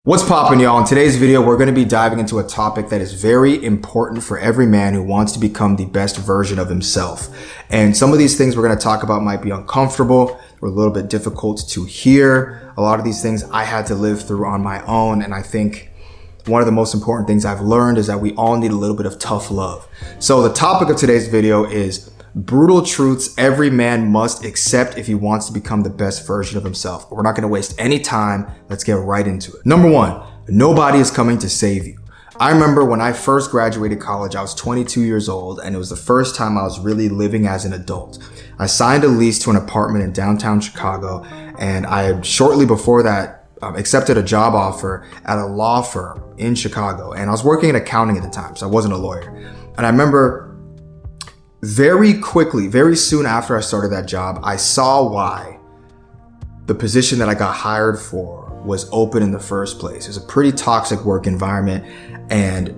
What's poppin', y'all? In today's video, we're going to be diving into a topic that is very important for every man who wants to become the best version of himself. And some of these things we're going to talk about might be uncomfortable or a little bit difficult to hear. A lot of these things I had to live through on my own. And I think one of the most important things I've learned is that we all need a little bit of tough love. So the topic of today's video is brutal truths every man must accept if he wants to become the best version of himself. We're not going to waste any time. Let's get right into it. Number one, nobody is coming to save you. I remember when I first graduated college, I was 22 years old, and it was the first time I was really living as an adult. I signed a lease to an apartment in downtown Chicago, and I had shortly before that accepted a job offer at a law firm in Chicago. And I was working in accounting at the time, so I wasn't a lawyer. And I remember very quickly, very soon after I started that job, I saw why the position that I got hired for was open in the first place. It was a pretty toxic work environment. And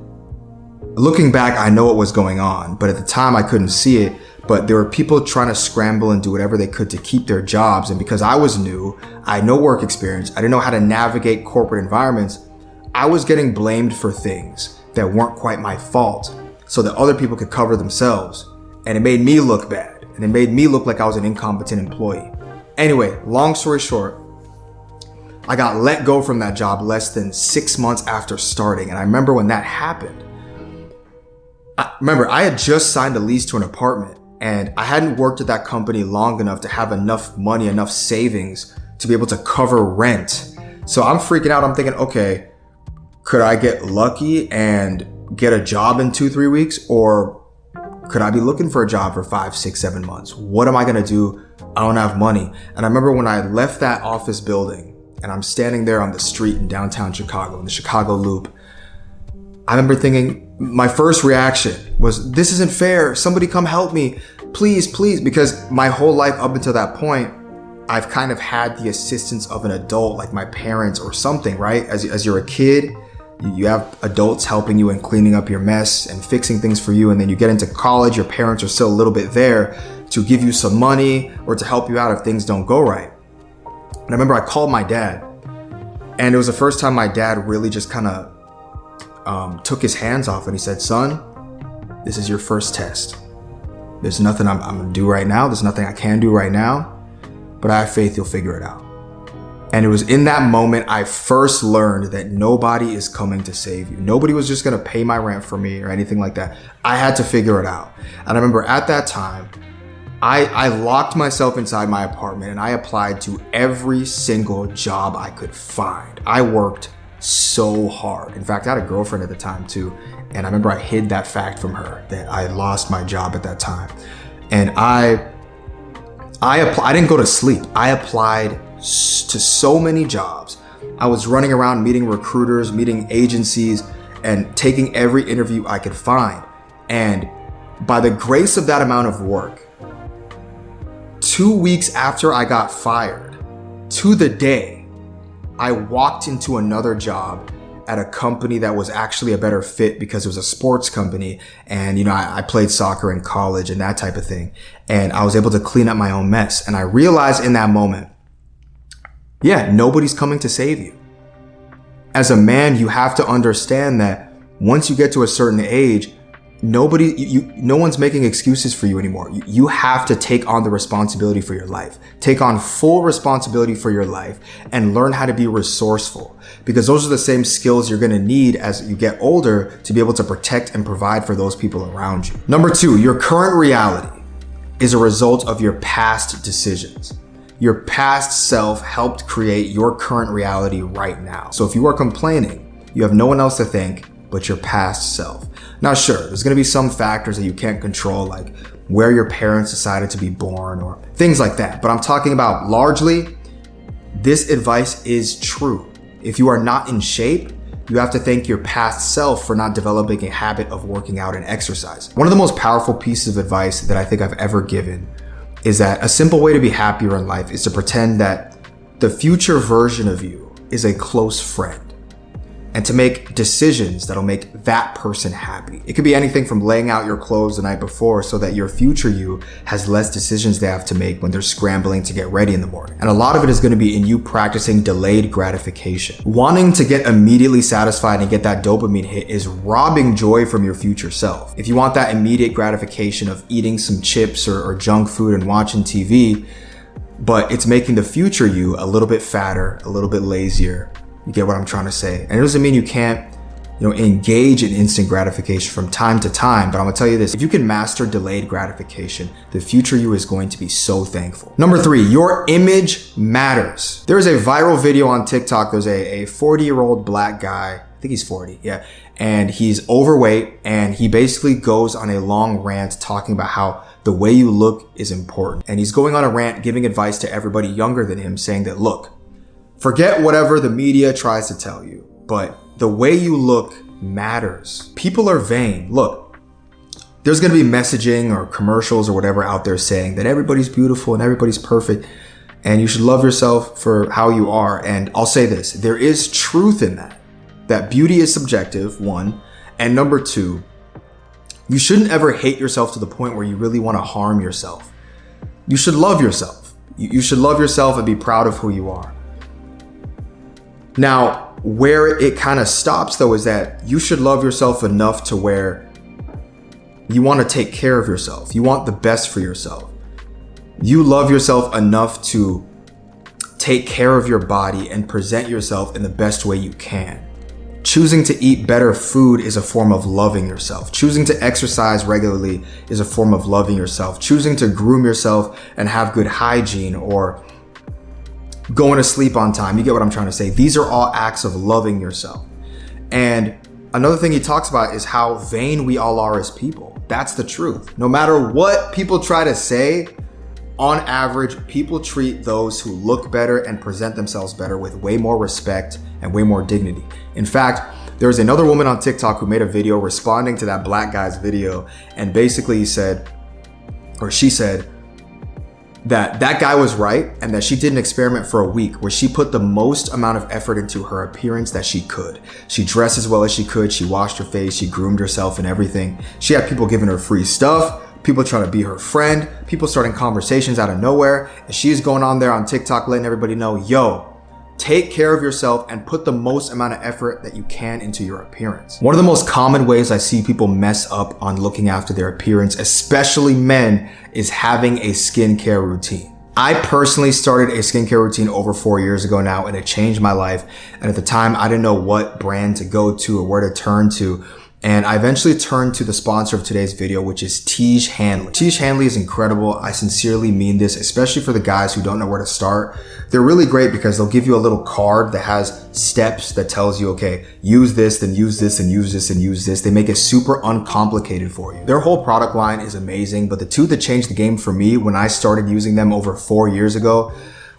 looking back, I know what was going on, but at the time I couldn't see it. But there were people trying to scramble and do whatever they could to keep their jobs. And because I was new, I had no work experience, I didn't know how to navigate corporate environments, I was getting blamed for things that weren't quite my fault so that other people could cover themselves. And it made me look bad. And it made me look like I was an incompetent employee. Anyway, long story short, I got let go from that job less than 6 months after starting. And I remember when that happened, I had just signed a lease to an apartment, and I hadn't worked at that company long enough to have enough money, enough savings to be able to cover rent. So I'm freaking out. I'm thinking, okay, could I get lucky and get a job in 2-3 weeks? Or could I be looking for a job for 5, 6, 7 months? What am I gonna do? I don't have money. And I remember when I left that office building and I'm standing there on the street in downtown Chicago, in the Chicago Loop, I remember thinking, my first reaction was, this isn't fair. Somebody come help me. Please, please. Because my whole life up until that point, I've kind of had the assistance of an adult, like my parents or something, right? As you're a kid, you have adults helping you and cleaning up your mess and fixing things for you. And then you get into college, your parents are still a little bit there to give you some money or to help you out if things don't go right. And I remember I called my dad, and it was the first time my dad really just kind of took his hands off, and he said, son, this is your first test. There's nothing I'm gonna do right now. There's nothing I can do right now, but I have faith you'll figure it out. And it was in that moment I first learned that nobody is coming to save you. Nobody was just gonna pay my rent for me or anything like that. I had to figure it out. And I remember at that time, I locked myself inside my apartment and I applied to every single job I could find. I worked so hard. In fact, I had a girlfriend at the time too. And I remember I hid that fact from her that I had lost my job at that time. And I didn't go to sleep. I applied to so many jobs. I was running around meeting recruiters, meeting agencies, and taking every interview I could find. And by the grace of that amount of work, 2 weeks after I got fired, to the day, I walked into another job at a company that was actually a better fit because it was a sports company. And, you know, I played soccer in college and that type of thing. And I was able to clean up my own mess. And I realized in that moment, yeah, nobody's coming to save you. As a man, you have to understand that once you get to a certain age, no one's making excuses for you anymore. You have to take on the responsibility for your life. Take on full responsibility for your life and learn how to be resourceful, because those are the same skills you're gonna need as you get older to be able to protect and provide for those people around you. Number two, your current reality is a result of your past decisions. Your past self helped create your current reality right now. So if you are complaining, you have no one else to thank but your past self. Now, sure, there's gonna be some factors that you can't control, like where your parents decided to be born or things like that. But I'm talking about largely, this advice is true. If you are not in shape, you have to thank your past self for not developing a habit of working out and exercise. One of the most powerful pieces of advice that I think I've ever given is that a simple way to be happier in life is to pretend that the future version of you is a close friend. and to make decisions that'll make that person happy. It could be anything from laying out your clothes the night before so that your future you has less decisions they have to make when they're scrambling to get ready in the morning. And a lot of it is going to be in you practicing delayed gratification. Wanting to get immediately satisfied and get that dopamine hit is robbing joy from your future self. If you want that immediate gratification of eating some chips or junk food and watching TV, but it's making the future you a little bit fatter, a little bit lazier. You get what I'm trying to say? And it doesn't mean you can't, engage in instant gratification from time to time, but I'm gonna tell you this, if you can master delayed gratification, the future you is going to be so thankful. Number 3, your image matters. There's a viral video on TikTok. There's a 40-year-old black guy, I think he's 40, yeah, and he's overweight, and he basically goes on a long rant talking about how the way you look is important. And he's going on a rant giving advice to everybody younger than him, saying that, look, forget whatever the media tries to tell you, but the way you look matters. People are vain. Look, there's going to be messaging or commercials or whatever out there saying that everybody's beautiful and everybody's perfect and you should love yourself for how you are. And I'll say this, there is truth in that beauty is subjective, 1, and number 2, you shouldn't ever hate yourself to the point where you really want to harm yourself. You should love yourself. You should love yourself and be proud of who you are. Now, where it kind of stops though is that you should love yourself enough to where you want to take care of yourself. You want the best for yourself. You love yourself enough to take care of your body and present yourself in the best way you can. Choosing to eat better food is a form of loving yourself. Choosing to exercise regularly is a form of loving yourself. Choosing to groom yourself and have good hygiene or going to sleep on time. You get what I'm trying to say? These are all acts of loving yourself. And another thing he talks about is how vain we all are as people. That's the truth. No matter what people try to say, on average, people treat those who look better and present themselves better with way more respect and way more dignity. In fact, there was another woman on TikTok who made a video responding to that black guy's video, and basically she said that guy was right and that she did an experiment for a week where she put the most amount of effort into her appearance that she could. She dressed as well as she could. She washed her face. She groomed herself and everything. She had people giving her free stuff, people trying to be her friend, people starting conversations out of nowhere. And she's going on there on TikTok letting everybody know, yo, take care of yourself and put the most amount of effort that you can into your appearance. One of the most common ways I see people mess up on looking after their appearance, especially men, is having a skincare routine. I personally started a skincare routine over 4 years ago now, and it changed my life. And at the time, I didn't know what brand to go to or where to turn to. And I eventually turned to the sponsor of today's video, which is Tiege Hanley. Tiege Hanley is incredible. I sincerely mean this, especially for the guys who don't know where to start. They're really great because they'll give you a little card that has steps that tells you, okay, use this, then use this, and use this, and use this. They make it super uncomplicated for you. Their whole product line is amazing, but the two that changed the game for me when I started using them over 4 years ago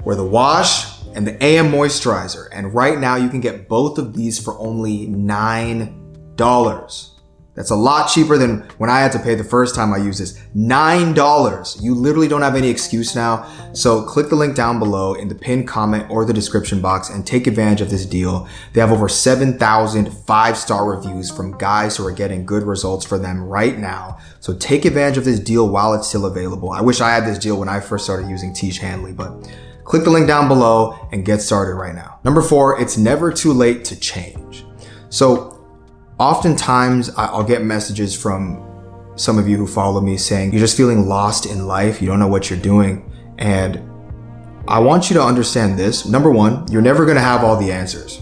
were the wash and the AM moisturizer. And right now you can get both of these for only $9. That's a lot cheaper than when I had to pay the first time I used this. $9. You literally don't have any excuse now. So click the link down below in the pinned comment or the description box and take advantage of this deal. They have over 7,000 5-star reviews from guys who are getting good results for them right now. So take advantage of this deal while it's still available. I wish I had this deal when I first started using Tiege Hanley, but click the link down below and get started right now. Number 4, it's never too late to change. So oftentimes I'll get messages from some of you who follow me saying, you're just feeling lost in life. You don't know what you're doing. And I want you to understand this. Number 1, you're never going to have all the answers.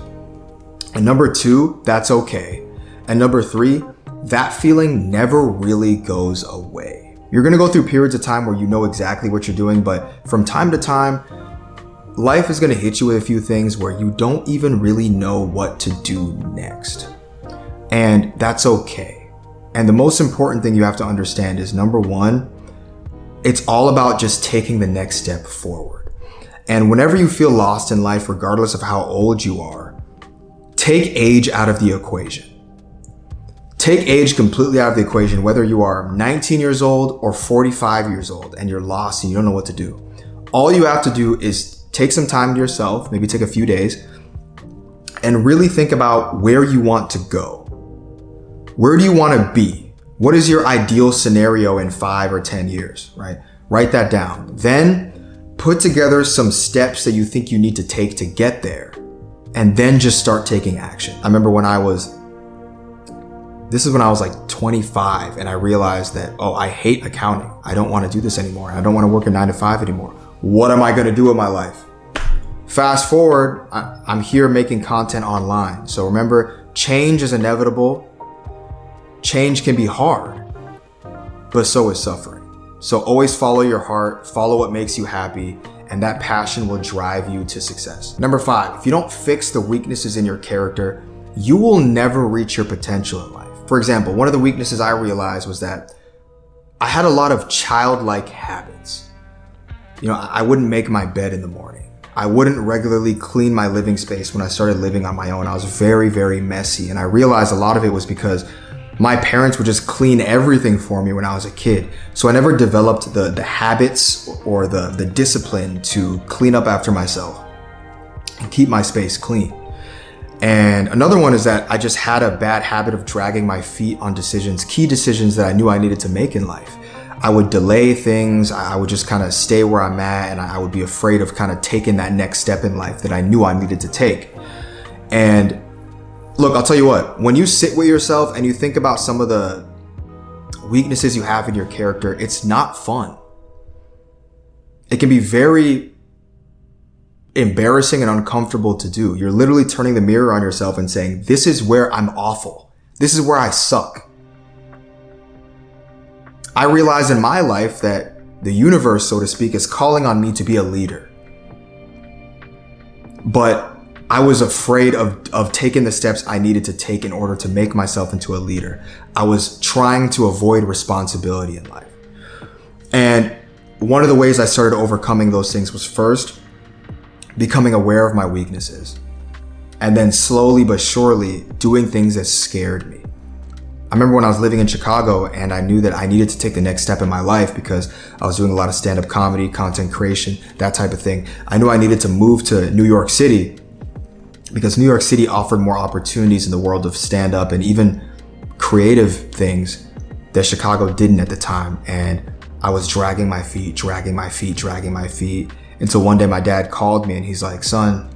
And number 2, that's okay. And number 3, that feeling never really goes away. You're going to go through periods of time where you know exactly what you're doing, but from time to time, life is going to hit you with a few things where you don't even really know what to do next. And that's okay. And the most important thing you have to understand is, number 1, it's all about just taking the next step forward. And whenever you feel lost in life, regardless of how old you are, take age out of the equation. Take age completely out of the equation, whether you are 19 years old or 45 years old and you're lost and you don't know what to do. All you have to do is take some time to yourself, maybe take a few days, and really think about where you want to go. Where do you want to be? What is your ideal scenario in 5 or 10 years, right? Write that down. Then put together some steps that you think you need to take to get there, and then just start taking action. I remember this is when I was like 25, and I realized that, oh, I hate accounting. I don't want to do this anymore. I don't want to work a 9 to 5 anymore. What am I going to do with my life? Fast forward, I'm here making content online. So remember, change is inevitable. Change can be hard, but so is suffering. So always follow your heart, follow what makes you happy, and that passion will drive you to success. Number 5, if you don't fix the weaknesses in your character, you will never reach your potential in life. For example, one of the weaknesses I realized was that I had a lot of childlike habits. I wouldn't make my bed in the morning. I wouldn't regularly clean my living space when I started living on my own. I was very, very messy. And I realized a lot of it was because my parents would just clean everything for me when I was a kid. So I never developed the habits or the discipline to clean up after myself and keep my space clean. And another one is that I just had a bad habit of dragging my feet on key decisions that I knew I needed to make in life. I would delay things. I would just kind of stay where I'm at, and I would be afraid of kind of taking that next step in life that I knew I needed to take. And look, I'll tell you what, when you sit with yourself and you think about some of the weaknesses you have in your character, it's not fun. It can be very embarrassing and uncomfortable to do. You're literally turning the mirror on yourself and saying, this is where I'm awful. This is where I suck. I realized in my life that the universe, so to speak, is calling on me to be a leader. But I was afraid of taking the steps I needed to take in order to make myself into a leader. I was trying to avoid responsibility in life. And one of the ways I started overcoming those things was first becoming aware of my weaknesses, and then slowly but surely doing things that scared me. I remember when I was living in Chicago and I knew that I needed to take the next step in my life because I was doing a lot of stand-up comedy, content creation, that type of thing. I knew I needed to move to New York City because New York City offered more opportunities in the world of stand-up and even creative things that Chicago didn't at the time. And I was dragging my feet. Until one day my dad called me and he's like, son,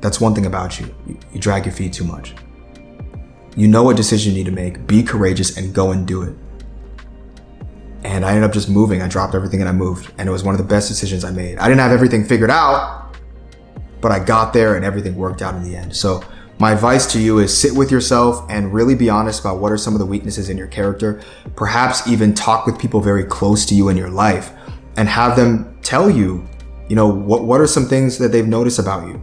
that's one thing about you. You drag your feet too much. You know what decision you need to make. Be courageous and go and do it. And I ended up just moving. I dropped everything and I moved. And it was one of the best decisions I made. I didn't have everything figured out, but I got there and everything worked out in the end. So my advice to you is sit with yourself and really be honest about what are some of the weaknesses in your character. Perhaps even talk with people very close to you in your life and have them tell you, what are some things that they've noticed about you.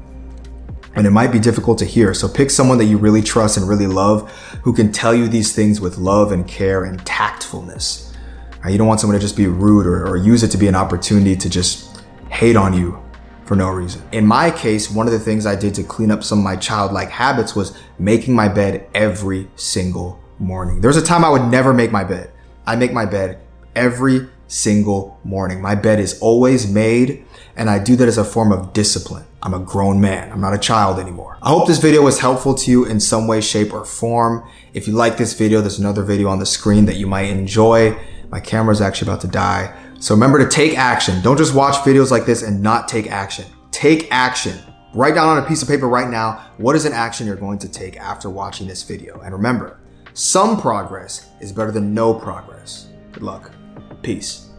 And it might be difficult to hear. So pick someone that you really trust and really love who can tell you these things with love and care and tactfulness. You don't want someone to just be rude or use it to be an opportunity to just hate on you for no reason. In my case, one of the things I did to clean up some of my childlike habits was making my bed every single morning. There's a time I would never make my bed. I make my bed every single morning. My bed is always made, and I do that as a form of discipline. I'm a grown man. I'm not a child anymore. I hope this video was helpful to you in some way, shape, or form. If you like this video, there's another video on the screen that you might enjoy. My camera's actually about to die. So remember to take action. Don't just watch videos like this and not take action. Take action. Write down on a piece of paper right now, what is an action you're going to take after watching this video? And remember, some progress is better than no progress. Good luck. Peace.